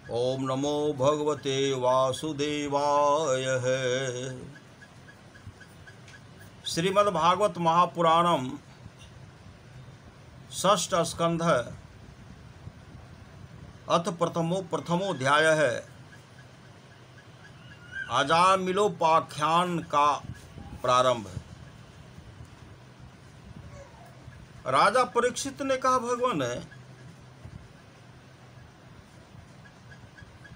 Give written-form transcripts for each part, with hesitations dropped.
ओम नमो भगवते वासुदेवाय। श्रीमद्भागवत महापुराणम षष्ठ स्कंध अथ प्रथमोध्याय है। अजामिलोपाख्यान का प्रारंभ। राजा परीक्षित ने कहा, भगवान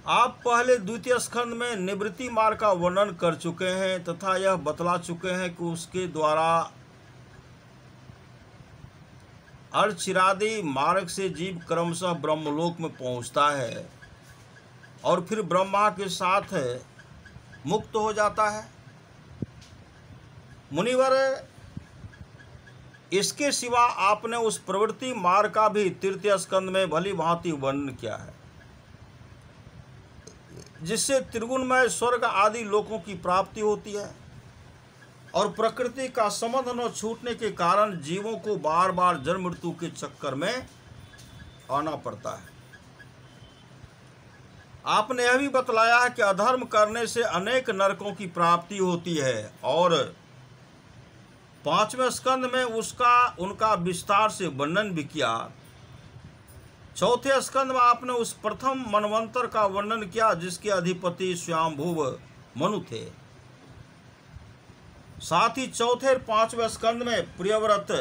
आप पहले द्वितीय स्कंद में निवृत्ति मार्ग का वर्णन कर चुके हैं तथा यह बतला चुके हैं कि उसके द्वारा अर्चिरादि मार्ग से जीव क्रमशः ब्रह्मलोक में पहुंचता है और फिर ब्रह्मा के साथ मुक्त हो जाता है। मुनिवर, इसके सिवा आपने उस प्रवृत्ति मार्ग का भी तृतीय स्कंद में भली भांति वर्णन किया है, जिससे त्रिगुणमय स्वर्ग आदि लोकों की प्राप्ति होती है और प्रकृति का संबंध न छूटने के कारण जीवों को बार बार जन्म मृत्यु के चक्कर में आना पड़ता है। आपने यह भी बतलाया है कि अधर्म करने से अनेक नरकों की प्राप्ति होती है और पांचवें स्कंद में उनका विस्तार से वर्णन भी किया। चौथे स्कंद में आपने उस प्रथम मनवंतर का वर्णन किया जिसके अधिपति स्वयंभुव मनु थे। साथ ही चौथे और पांचवें स्कंद में प्रियव्रत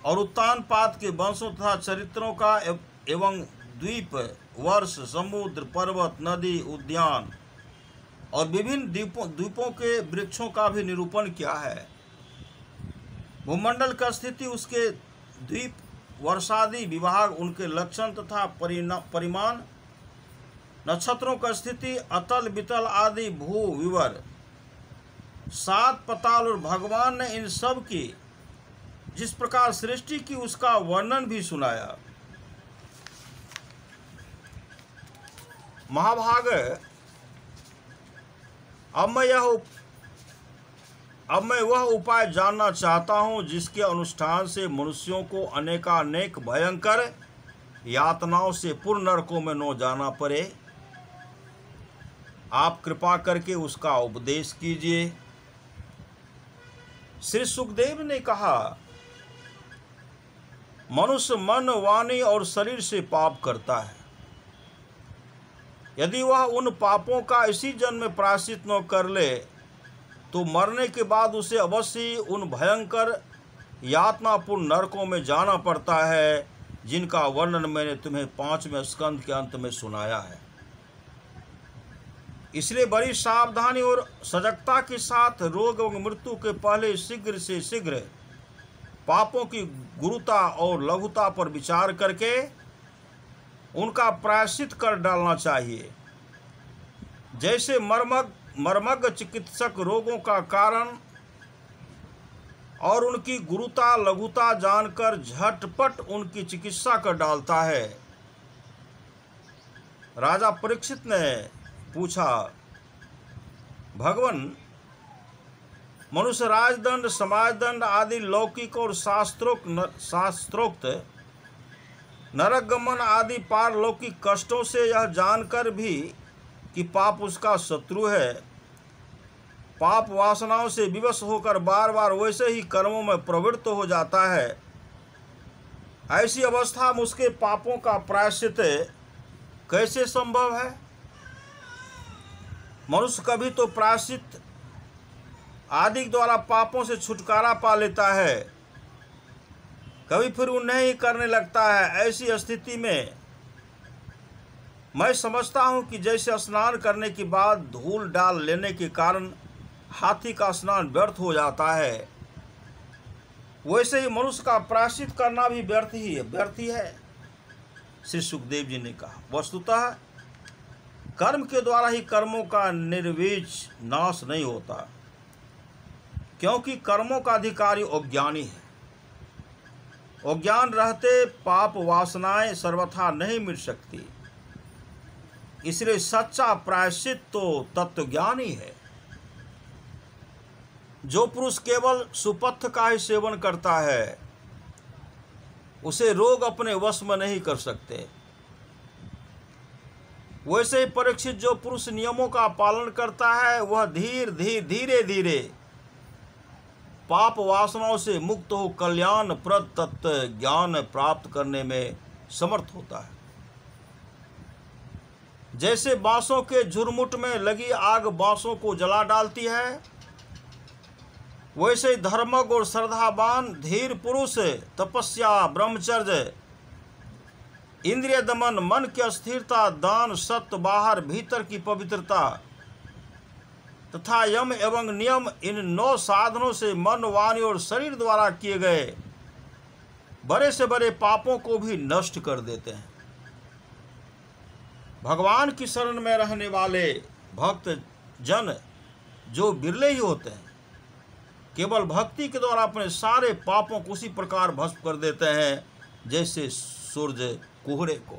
और उत्तानपाद के वंशों तथा चरित्रों का एवं द्वीप, वर्ष, समुद्र, पर्वत, नदी, उद्यान और विभिन्न द्वीपों के वृक्षों का भी निरूपण किया है। भूमंडल का स्थिति, उसके द्वीप, वर्षादि विभाग, उनके लक्षण तथा परिमाण, नक्षत्रों का स्थिति, अतल वितल आदि भू विवर, सात पताल और भगवान ने इन सब की जिस प्रकार सृष्टि की उसका वर्णन भी सुनाया। महाभाग, अब मैं वह उपाय जानना चाहता हूँ जिसके अनुष्ठान से मनुष्यों को अनेकानेक भयंकर यातनाओं से पूर्ण नरकों में न जाना पड़े। आप कृपा करके उसका उपदेश कीजिए। श्री सुखदेव ने कहा, मनुष्य मन, वाणी और शरीर से पाप करता है। यदि वह उन पापों का इसी जन्म में प्रायश्चित न कर ले तो मरने के बाद उसे अवश्य उन भयंकर यातनापूर्ण नरकों में जाना पड़ता है जिनका वर्णन मैंने तुम्हें पांचवें स्कंद के अंत में सुनाया है। इसलिए बड़ी सावधानी और सजगता के साथ रोग एवं मृत्यु के पहले शीघ्र से शीघ्र पापों की गुरुता और लघुता पर विचार करके उनका प्रायश्चित कर डालना चाहिए। जैसे मर्मज्ञ चिकित्सक रोगों का कारण और उनकी गुरुता लघुता जानकर झटपट उनकी चिकित्सा कर डालता है। राजा परीक्षित ने पूछा, भगवान, मनुष्य राजदंड, समाजदंड आदि लौकिक और शास्त्रोक्त नरकगमन आदि पारलौकिक कष्टों से यह जानकर भी कि पाप उसका शत्रु है, पाप वासनाओं से विवश होकर बार बार वैसे ही कर्मों में प्रवृत्त हो जाता है, ऐसी अवस्था में उसके पापों का प्रायश्चित कैसे संभव है? मनुष्य कभी तो प्रायश्चित आदि द्वारा पापों से छुटकारा पा लेता है, कभी फिर उन्हें ही करने लगता है। ऐसी स्थिति में मैं समझता हूँ कि जैसे स्नान करने के बाद धूल डाल लेने के कारण हाथी का स्नान व्यर्थ हो जाता है, वैसे ही मनुष्य का प्रायश्चित करना भी व्यर्थ ही है। श्री सुखदेव जी ने कहा, वस्तुतः कर्म के द्वारा ही कर्मों का निर्वीज नाश नहीं होता, क्योंकि कर्मों का अधिकारी अज्ञानी है। अज्ञान रहते पाप वासनाएं सर्वथा नहीं मिट सकती। इसलिए सच्चा प्रायश्चित तो तत्वज्ञान ही है। जो पुरुष केवल सुपथ का ही सेवन करता है उसे रोग अपने वश में नहीं कर सकते। वैसे ही परीक्षित जो पुरुष नियमों का पालन करता है वह धीरे धीरे पाप वासनाओं से मुक्त हो कल्याणप्रद तत्व ज्ञान प्राप्त करने में समर्थ होता है। जैसे बांसों के झुरमुट में लगी आग बांसों को जला डालती है, वैसे ही धर्मज्ञ और श्रद्धावान धीर पुरुष तपस्या, ब्रह्मचर्य, इंद्रिय दमन, मन की अस्थिरता, दान, सत्य, बाहर भीतर की पवित्रता तथा यम एवं नियम, इन 9 साधनों से मन, वाणी और शरीर द्वारा किए गए बड़े से बड़े पापों को भी नष्ट कर देते हैं। भगवान की शरण में रहने वाले भक्त जन जो बिरले ही होते हैं, केवल भक्ति के द्वारा अपने सारे पापों को उसी प्रकार भस्म कर देते हैं जैसे सूरज कोहरे को।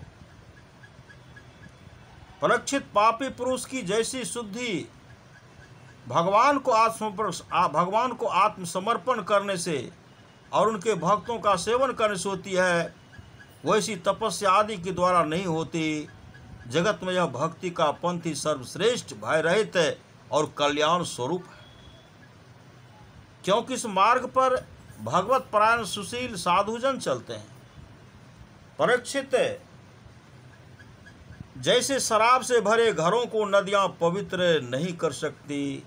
परीक्षित पापी पुरुष की जैसी शुद्धि भगवान को आत्मसमर्पण करने से और उनके भक्तों का सेवन करने से होती है, वैसी तपस्या आदि के द्वारा नहीं होती। जगत में यह भक्ति का पंथ ही सर्वश्रेष्ठ, भय रहित और कल्याण स्वरूप है, क्योंकि इस मार्ग पर भगवत परायण सुशील साधुजन चलते हैं। परीक्षित, जैसे शराब से भरे घरों को नदियां पवित्र नहीं कर सकती,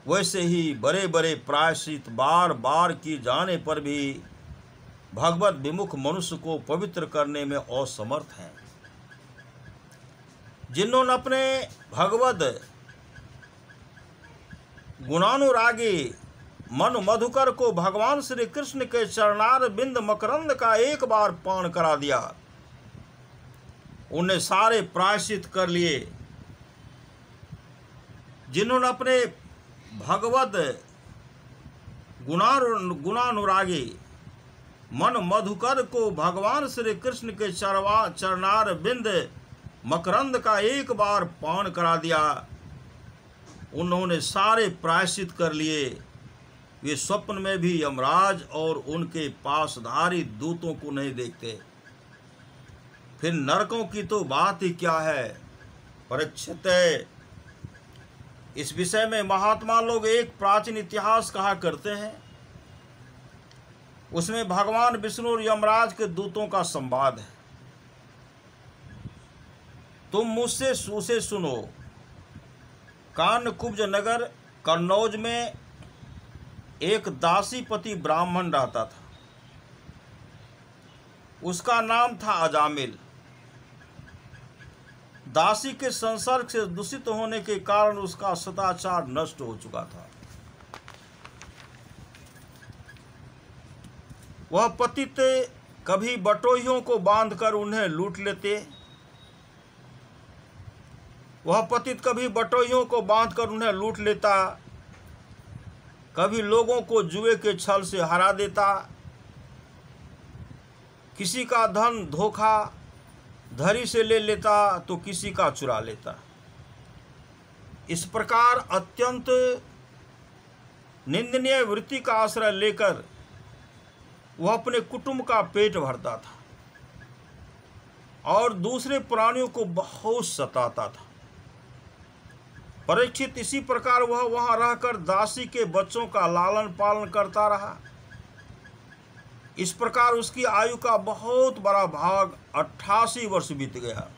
वैसे ही बड़े बड़े प्रायश्चित बार बार किए जाने पर भी भगवत विमुख मनुष्य को पवित्र करने में असमर्थ हैं। जिन्होंने अपने भगवत गुणानुरागी मन मधुकर को भगवान श्री कृष्ण के चरणार बिंद मकरंद का एक बार पान करा दिया, उन्हें सारे प्रायश्चित कर लिए। जिन्होंने अपने भगवत गुणानुरागी मन मधुकर को भगवान श्री कृष्ण के चरणार बिंद मकरंद का एक बार पान करा दिया, उन्होंने सारे प्रायश्चित कर लिए। वे स्वप्न में भी यमराज और उनके पासधारी दूतों को नहीं देखते, फिर नरकों की तो बात ही क्या है। परीक्षित, इस विषय में महात्मा लोग एक प्राचीन इतिहास कहा करते हैं। उसमें भगवान विष्णु और यमराज के दूतों का संवाद है। तुम मुझसे उसे सुनो। कान्यकुब्ज नगर कन्नौज में एक दासीपति ब्राह्मण रहता था। उसका नाम था अजामिल। दासी के संसर्ग से दूषित होने के कारण उसका सदाचार नष्ट हो चुका था। वह पतित कभी बटोहियों को बांधकर उन्हें लूट लेते, कभी लोगों को जुए के छल से हरा देता, किसी का धन धोखा धरी से ले लेता तो किसी का चुरा लेता। इस प्रकार अत्यंत निंदनीय वृत्ति का आश्रय लेकर वह अपने कुटुंब का पेट भरता था और दूसरे प्राणियों को बहुत सताता था। परीक्षित, इसी प्रकार वह वहां रहकर दासी के बच्चों का लालन पालन करता रहा। इस प्रकार उसकी आयु का बहुत बड़ा भाग 88 वर्ष बीत गया।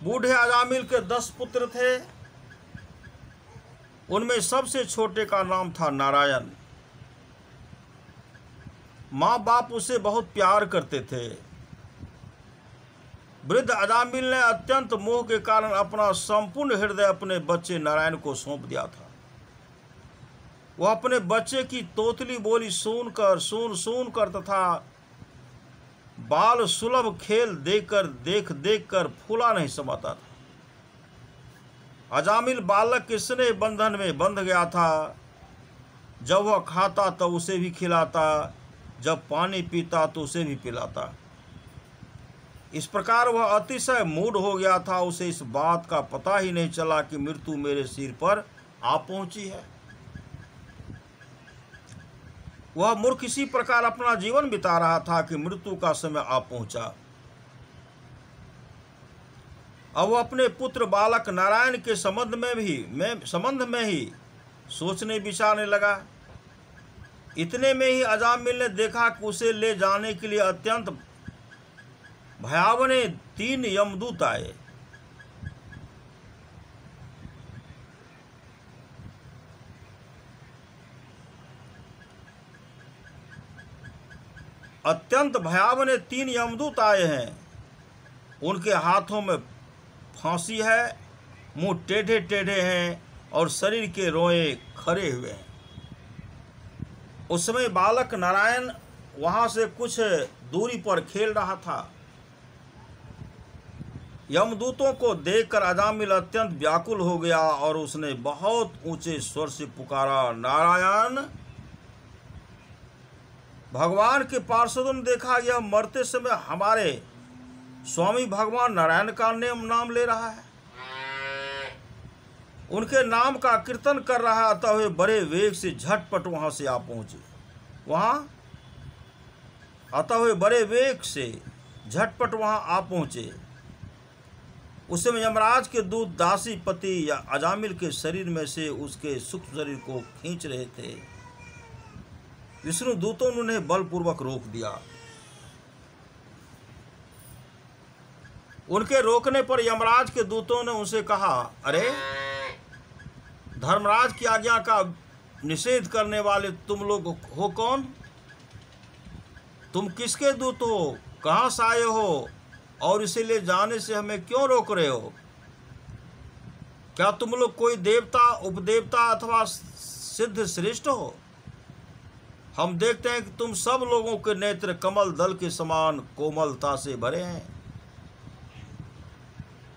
बूढ़े अजामिल के 10 पुत्र थे। उनमें सबसे छोटे का नाम था नारायण। माँ बाप उसे बहुत प्यार करते थे। वृद्ध अजामिल ने अत्यंत मोह के कारण अपना संपूर्ण हृदय अपने बच्चे नारायण को सौंप दिया था। वह अपने बच्चे की तोतली बोली सुनकर तथा बाल सुलभ खेल देख कर फूला नहीं समाता था। अजामिल बालक के स्नेह बंधन में बंध गया था। जब वह खाता तो उसे भी खिलाता, जब पानी पीता तो उसे भी पिलाता। इस प्रकार वह अतिशय मूढ़ हो गया था। उसे इस बात का पता ही नहीं चला कि मृत्यु मेरे सिर पर आ पहुंची है। वह मूर्ख इसी प्रकार अपना जीवन बिता रहा था कि मृत्यु का समय आ पहुंचा। अब वो अपने पुत्र बालक नारायण के संबंध में ही सोचने विचारने लगा। इतने में ही अजामिल ने देखा कि उसे ले जाने के लिए अत्यंत भयावह 3 यमदूत आए। अत्यंत भयावह 3 यमदूत आए हैं। उनके हाथों में फांसी है, मुंह टेढ़े टेढ़े हैं और शरीर के रोए खड़े हुए हैं। उस समय बालक नारायण वहां से कुछ दूरी पर खेल रहा था। यमदूतों को देखकर अजामिल अत्यंत व्याकुल हो गया और उसने बहुत ऊंचे स्वर से पुकारा, नारायण। भगवान के पार्षदों ने देखा यह मरते समय हमारे स्वामी भगवान नारायण का नाम ले रहा है, उनके नाम का कीर्तन कर रहा था। वे बड़े वेग से झटपट वहां से आ पहुंचे। वहां आ पहुंचे। उस समय यमराज के दूत दासी पति या अजामिल के शरीर में से उसके सूक्ष्म शरीर को खींच रहे थे। विष्णु दूतों ने उन्हें बलपूर्वक रोक दिया। उनके रोकने पर यमराज के दूतों ने उनसे कहा, अरे धर्मराज की आज्ञा का निषेध करने वाले तुम लोग हो कौन? तुम किसके दूत हो? कहां से आए हो? और इसे ले जाने से हमें क्यों रोक रहे हो? क्या तुम लोग कोई देवता, उपदेवता अथवा सिद्ध श्रेष्ठ हो? हम देखते हैं कि तुम सब लोगों के नेत्र कमल दल के समान कोमलता से भरे हैं।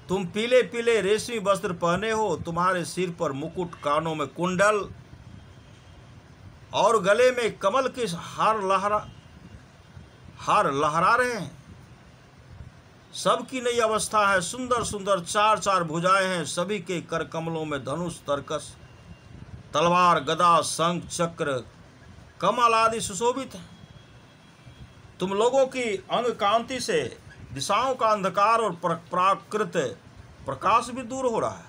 तुम पीले पीले रेशमी वस्त्र पहने हो, तुम्हारे सिर पर मुकुट, कानों में कुंडल और गले में कमल के हार लहरा रहे हैं। सबकी नई अवस्था है। सुंदर सुंदर 4 भुजाएं हैं। सभी के कर कमलों में धनुष, तरकस, तलवार, गदा, शंख, चक्र, कमल आदि सुशोभित है। तुम लोगों की अंग कांति से दिशाओं का अंधकार और प्राकृत प्रकाश भी दूर हो रहा है।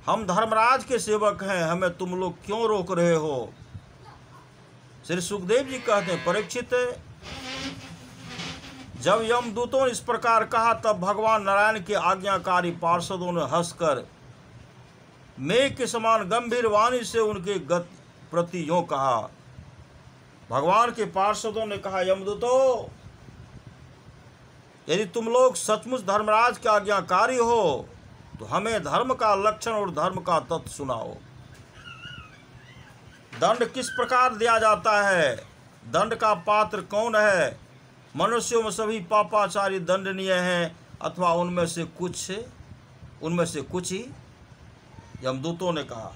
हम धर्मराज के सेवक हैं, हमें तुम लोग क्यों रोक रहे हो? श्री सुखदेव जी कहते हैं, परीक्षित, जब यमदूतों ने इस प्रकार कहा तब भगवान नारायण के आज्ञाकारी पार्षदों ने हंसकर मेघ के समान गंभीर वाणी से उनके गत प्रति यों कहा। भगवान के पार्षदों ने कहा, यमदूतों, यदि तुम लोग सचमुच धर्मराज के आज्ञाकारी हो तो हमें धर्म का लक्षण और धर्म का तत्व सुनाओ। दंड किस प्रकार दिया जाता है? दंड का पात्र कौन है? मनुष्यों में सभी पापाचारी दंडनीय हैं अथवा उनमें से कुछ ही? यमदूतों ने कहा,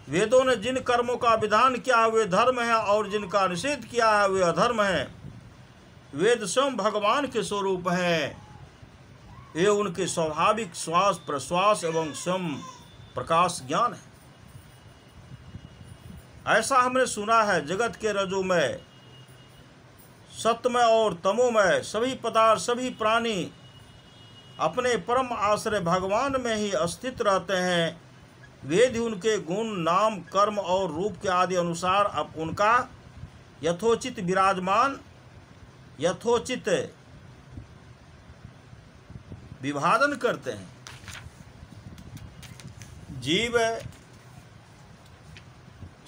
वेदों ने जिन कर्मों का विधान किया है वे धर्म है और जिनका निषेध किया है वे अधर्म है। वेद स्वयं भगवान के स्वरूप हैं। ये उनके स्वाभाविक श्वास प्रश्वास एवं स्वयं प्रकाश ज्ञान है। ऐसा हमने सुना है, जगत के रजोमय, सत्यमय और तमोमय सभी पदार्थ, सभी प्राणी अपने परम आश्रय भगवान में ही स्थित रहते हैं। वेद ही उनके गुण, नाम, कर्म और रूप के आदि अनुसार अब उनका यथोचित विभाजन करते हैं। जीव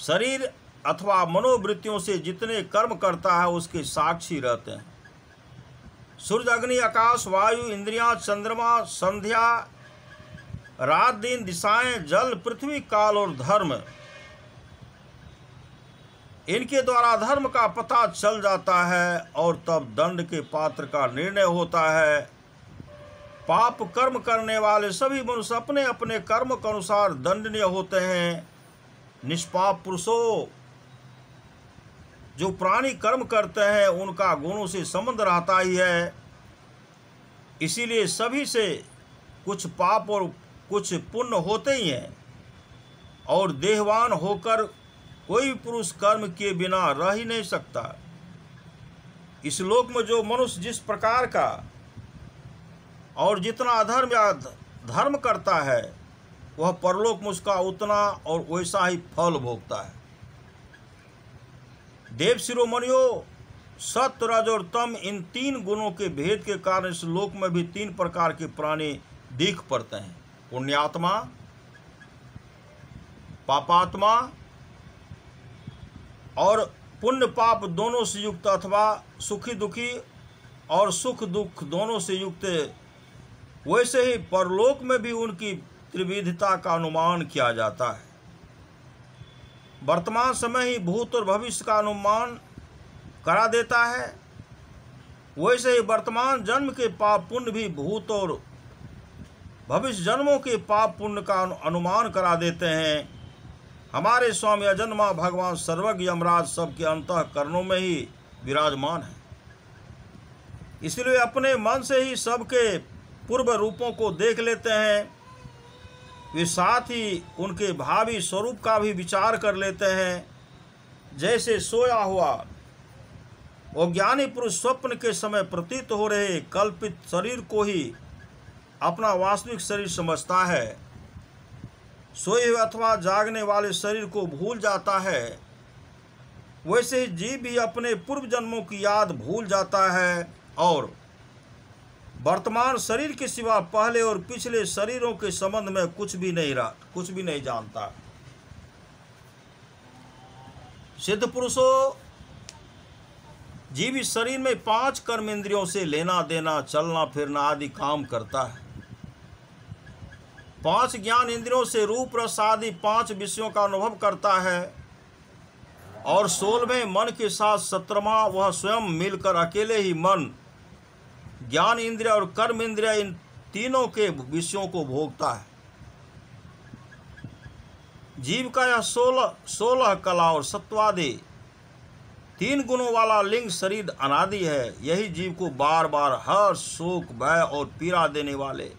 शरीर अथवा मनोवृत्तियों से जितने कर्म करता है उसके साक्षी रहते हैं। सूर्य, अग्नि, आकाश, वायु, इंद्रियां, चंद्रमा, संध्या, रात दिन, दिशाएं, जल, पृथ्वी, काल और धर्म, इनके द्वारा धर्म का पता चल जाता है और तब दंड के पात्र का निर्णय होता है। पाप कर्म करने वाले सभी मनुष्य अपने अपने कर्म के अनुसार दंडनीय होते हैं। निष्पाप पुरुषों, जो प्राणी कर्म करते हैं उनका गुणों से संबंध रहता ही है। इसीलिए सभी से कुछ पाप और कुछ पुण्य होते ही हैं और देहवान होकर कोई भी पुरुष कर्म किए बिना रह ही नहीं सकता। इस लोक में जो मनुष्य जिस प्रकार का और जितना अधर्म या धर्म करता है वह परलोक में उसका उतना और वैसा ही फल भोगता है। देव शिरोमणियों, सत्य, रज और तम, इन 3 गुणों के भेद के कारण इस लोक में भी 3 प्रकार के प्राणी दिख पड़ते हैं। पुण्यात्मा, पापात्मा और पुण्य पाप दोनों से युक्त अथवा सुखी दुखी और सुख दुख दोनों से युक्त। वैसे ही परलोक में भी उनकी त्रिविधता का अनुमान किया जाता है। वर्तमान समय ही भूत और भविष्य का अनुमान करा देता है, वैसे ही वर्तमान जन्म के पाप पुण्य भी भूत और भविष्य जन्मों के पाप पुण्य का अनुमान करा देते हैं। हमारे स्वामी अजन्मा भगवान सर्वज्ञ यमराज सबके अंतःकरणों में ही विराजमान है, इसलिए अपने मन से ही सबके पूर्व रूपों को देख लेते हैं। वे साथ ही उनके भावी स्वरूप का भी विचार कर लेते हैं। जैसे सोया हुआ अज्ञानी पुरुष स्वप्न के समय प्रतीत हो रहे कल्पित शरीर को ही अपना वास्तविक शरीर समझता है, सोए हुए अथवा जागने वाले शरीर को भूल जाता है, वैसे ही जीव भी अपने पूर्व जन्मों की याद भूल जाता है और वर्तमान शरीर के सिवा पहले और पिछले शरीरों के संबंध में कुछ भी नहीं जानता। सिद्ध पुरुषों, जीव इस शरीर में 5 कर्म इंद्रियों से लेना देना, चलना फिरना आदि काम करता है। 5 ज्ञान इंद्रियों से रूप रस आदि 5 विषयों का अनुभव करता है और 16वें मन के साथ 17वां वह स्वयं मिलकर अकेले ही मन, ज्ञान इंद्रिय और कर्म इंद्रिय इन तीनों के विषयों को भोगता है। जीव का यह 16 कला और सत्वादि 3 गुणों वाला लिंग शरीर अनादि है। यही जीव को बार बार हर्ष, शोक, भय और पीड़ा देने वाले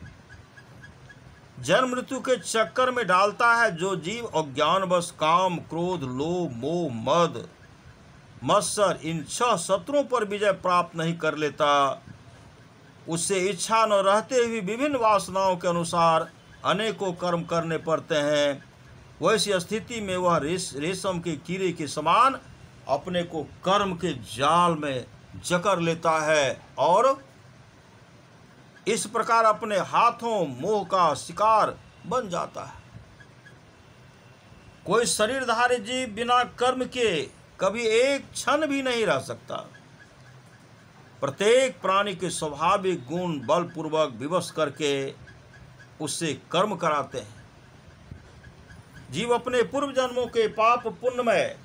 जन्म मृत्यु के चक्कर में डालता है। जो जीव अज्ञानवश काम, क्रोध, लोभ, मोह, मद, मत्सर इन 6 शत्रुओं पर विजय प्राप्त नहीं कर लेता, उससे इच्छा न रहते हुए विभिन्न वासनाओं के अनुसार अनेकों कर्म करने पड़ते हैं। वैसी स्थिति में वह रेशम के कीड़े के समान अपने को कर्म के जाल में जकड़ लेता है और इस प्रकार अपने हाथों मोह का शिकार बन जाता है। कोई शरीरधारी जीव बिना कर्म के कभी एक क्षण भी नहीं रह सकता। प्रत्येक प्राणी के स्वाभाविक गुण बलपूर्वक विवश करके उससे कर्म कराते हैं। जीव अपने पूर्व जन्मों के पाप पुण्य में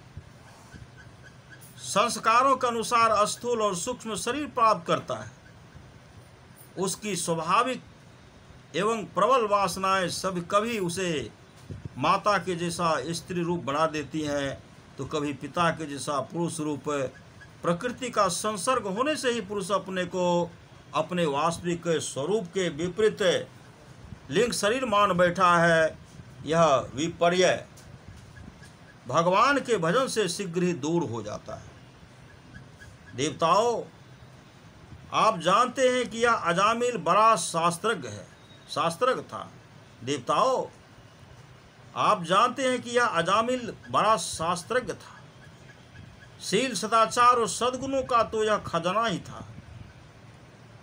संस्कारों के अनुसार स्थूल और सूक्ष्म शरीर प्राप्त करता है। उसकी स्वाभाविक एवं प्रबल वासनाएं सब कभी उसे माता के जैसा स्त्री रूप बना देती हैं, तो कभी पिता के जैसा पुरुष रूप। प्रकृति का संसर्ग होने से ही पुरुष अपने को अपने वास्तविक स्वरूप के विपरीत लिंग शरीर मान बैठा है। यह विपर्य भगवान के भजन से शीघ्र ही दूर हो जाता है। देवताओं, आप जानते हैं कि यह अजामिल बड़ा शास्त्रज्ञ था। देवताओं, आप जानते हैं कि यह अजामिल बड़ा शास्त्रज्ञ था। शील, सदाचार और सद्गुणों का तो यह खजाना ही था।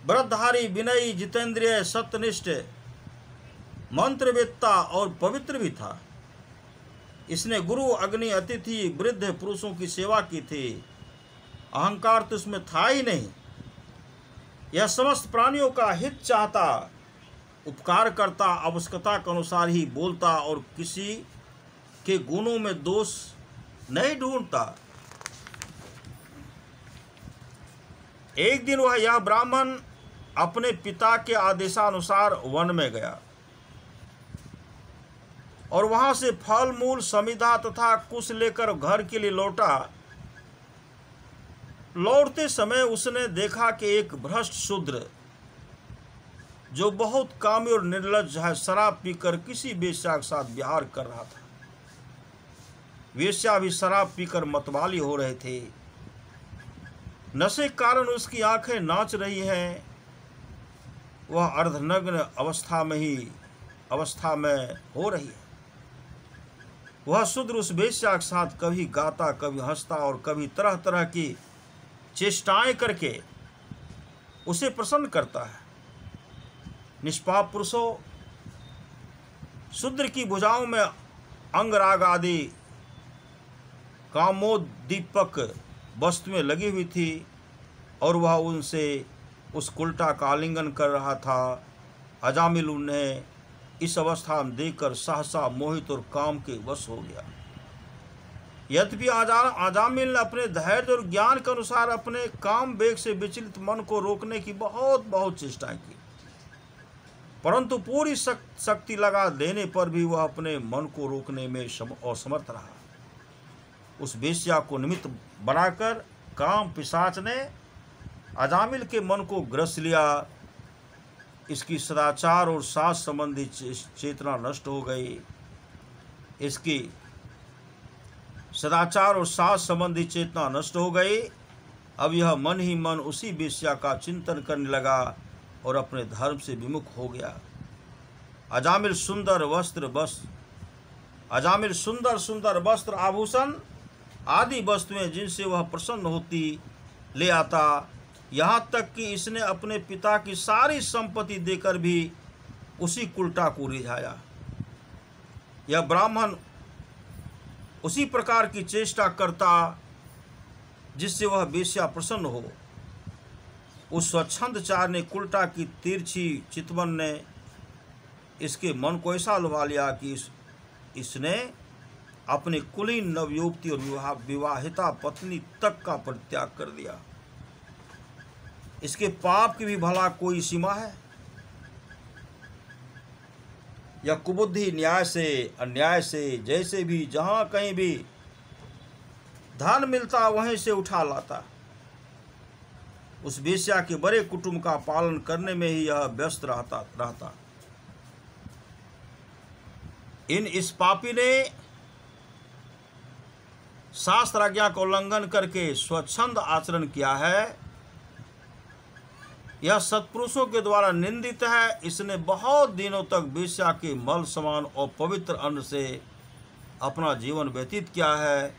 व्रतधारी, विनयी, जितेंद्रिय, सत्यनिष्ठ, मंत्रवेत्ता और पवित्र भी था। इसने गुरु, अग्नि, अतिथि, वृद्ध पुरुषों की सेवा की थी। अहंकार तो इसमें था ही नहीं। यह समस्त प्राणियों का हित चाहता, उपकार करता, आवश्यकता के अनुसार ही बोलता और किसी के गुणों में दोष नहीं ढूंढता। एक दिन वह यह ब्राह्मण अपने पिता के आदेशानुसार वन में गया और वहां से फल मूल, समिधा तथा कुश लेकर घर के लिए लौटा। लौटते समय उसने देखा कि एक भ्रष्ट शूद्र जो बहुत कामी और निर्लज्ज है, शराब पीकर किसी वेश्या के साथ विहार कर रहा था। वेश्या भी शराब पीकर मतवाली हो रहे थे। नशे के कारण उसकी आंखें नाच रही हैं। वह अर्धनग्न अवस्था में हो रही है। वह शूद्र उस वेश्या के साथ कभी गाता, कभी हंसता और कभी तरह तरह की चेष्टाएं करके उसे प्रसन्न करता है। निष्पाप पुरुषों, शूद्र की भुजाओं में अंगराग आदि कामोद्दीपक वस्तुएं लगी हुई थी और वह उनसे उस उल्टा का आलिंगन कर रहा था। अजामिल उन्हें इस अवस्था में देखकर सहसा मोहित और काम के वश हो गया। यद्यपि अजामिल ने अपने धैर्य और ज्ञान के अनुसार अपने काम वेग से विचलित मन को रोकने की बहुत चेष्टाएं की, परंतु पूरी शक्ति लगा देने पर भी वह अपने मन को रोकने में असमर्थ रहा। उस वेश्या को निमित्त बनाकर काम पिशाच ने अजामिल के मन को ग्रस लिया। इसकी सदाचार और सास संबंधी चेतना नष्ट हो गई। इसकी सदाचार और सास संबंधी चेतना नष्ट हो गई। अब यह मन ही मन उसी वेश्या का चिंतन करने लगा और अपने धर्म से विमुख हो गया। अजामिल सुंदर सुंदर वस्त्र आभूषण आदि वस्तुएं जिनसे वह प्रसन्न होती ले आता, यहाँ तक कि इसने अपने पिता की सारी संपत्ति देकर भी उसी कुलटा को रिझाया। यह ब्राह्मण उसी प्रकार की चेष्टा करता जिससे वह वेश्या प्रसन्न हो। उस स्वच्छंदचार ने कुलटा की तिरछी चितवन ने इसके मन को ऐसा लुभा लिया कि इसने अपने कुलीन नवयुवती और विवाहिता पत्नी तक का परित्याग कर दिया। इसके पाप की भी भला कोई सीमा है? यह कुबुद्धि न्याय से अन्याय से जैसे भी जहां कहीं भी धन मिलता वहीं से उठा लाता। उस वेश्या के बड़े कुटुंब का पालन करने में ही यह व्यस्त रहता। इस पापी ने शास्त्र आज्ञा का उल्लंघन करके स्वच्छंद आचरण किया है। यह सत्पुरुषों के द्वारा निंदित है। इसने बहुत दिनों तक वेश्या के मल समान और पवित्र अन्न से अपना जीवन व्यतीत किया है।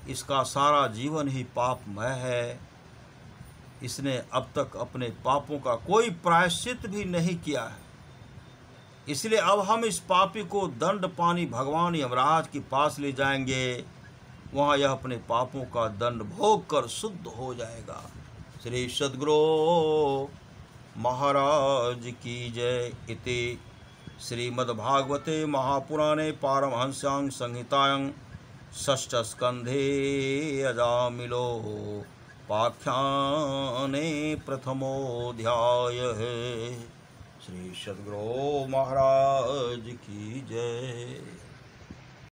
इसका सारा जीवन ही पापमय है। इसने अब तक अपने पापों का कोई प्रायश्चित भी नहीं किया है। इसलिए अब हम इस पापी को दंड पानी भगवान यमराज के पास ले जाएंगे। वहाँ यह अपने पापों का दंड भोग कर शुद्ध हो जाएगा। श्री सद्गुरु महाराज की जय। इति श्रीमद्भागवते महापुराणे पारमहंस्यां संहितायां षष्ठस्कन्धे अजामिलो पाख्याने प्रथमोऽध्यायः। श्री सद्गुरु महाराज की जय।